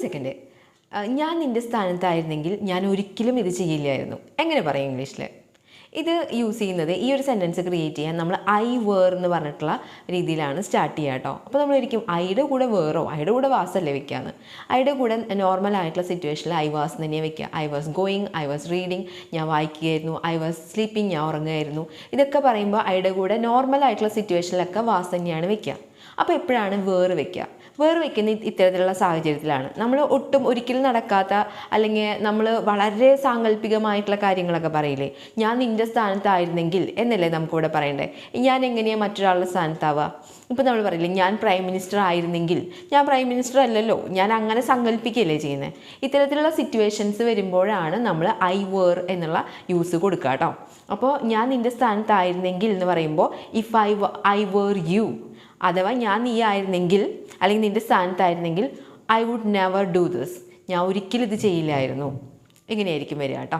Second. ഞാൻ നിൻ്റെ സ്ഥാനത്തായിരുന്നെങ്കിൽ ഞാൻ ഒരിക്കലും ഇത് ചെയ്യില്ലായിരുന്നു. എങ്ങനെ പറയും ഇംഗ്ലീഷിൽ? ഇത് യൂസ് ചെയ്യുന്നത്, ഈ ഒരു സെൻറ്റൻസ് ക്രിയേറ്റ് ചെയ്യാൻ നമ്മൾ ഐ വേർ എന്ന് പറഞ്ഞിട്ടുള്ള രീതിയിലാണ് സ്റ്റാർട്ട് ചെയ്യുക കേട്ടോ. അപ്പോൾ നമ്മളൊരിക്കും ഐയുടെ കൂടെ വേറോ, ഐയുടെ കൂടെ വാസല്ലേ വെക്കാന്ന്. ഐയുടെ കൂടെ നോർമൽ ആയിട്ടുള്ള സിറ്റുവേഷനിൽ ഐ വാസ് തന്നെ വെക്കുക. I was going, I was reading, ഞാൻ വായിക്കുകയായിരുന്നു, ഐ വാസ് സ്ലീപ്പിംഗ്, ഞാൻ ഉറങ്ങുമായിരുന്നു. ഇതൊക്കെ പറയുമ്പോൾ ഐയുടെ കൂടെ നോർമൽ ആയിട്ടുള്ള സിറ്റുവേഷനിലൊക്കെ വാസ് തന്നെയാണ് വെക്കുക. അപ്പോൾ എപ്പോഴാണ് വേർ വെക്കുക? വേർ വെക്കുന്ന ഇത്തരത്തിലുള്ള സാഹചര്യത്തിലാണ്. നമ്മൾ ഒട്ടും ഒരിക്കലും നടക്കാത്ത, അല്ലെങ്കിൽ നമ്മൾ വളരെ സാങ്കല്പികമായിട്ടുള്ള കാര്യങ്ങളൊക്കെ പറയില്ലേ, ഞാൻ നിൻ്റെ സ്ഥാനത്തായിരുന്നെങ്കിൽ എന്നല്ലേ നമുക്കിവിടെ പറയണ്ടേ. ഞാൻ എങ്ങനെയാണ് മറ്റൊരാളുടെ സ്ഥാനത്താവുക? ഇപ്പോൾ നമ്മൾ പറയില്ലേ, ഞാൻ പ്രൈം മിനിസ്റ്റർ ആയിരുന്നെങ്കിൽ. ഞാൻ പ്രൈം മിനിസ്റ്റർ അല്ലല്ലോ, ഞാൻ അങ്ങനെ സങ്കല്പിക്കുകയല്ലേ ചെയ്യുന്നത്. ഇത്തരത്തിലുള്ള സിറ്റുവേഷൻസ് വരുമ്പോഴാണ് നമ്മൾ ഐ വേർ എന്നുള്ള യൂസ് കൊടുക്കുക കേട്ടോ. അപ്പോൾ ഞാൻ നിൻ്റെ സ്ഥാനത്തായിരുന്നെങ്കിൽ എന്ന് പറയുമ്പോൾ ഇഫ് ഐ വേർ യു, അഥവാ ഞാൻ നീ ആയിരുന്നെങ്കിൽ അല്ലെങ്കിൽ നിൻ്റെ സ്ഥാനത്തായിരുന്നെങ്കിൽ I would never do this, ഞാൻ ഒരിക്കലും ഇത് ചെയ്യില്ലായിരുന്നു. ഇങ്ങനെയായിരിക്കും വരിക കേട്ടോ.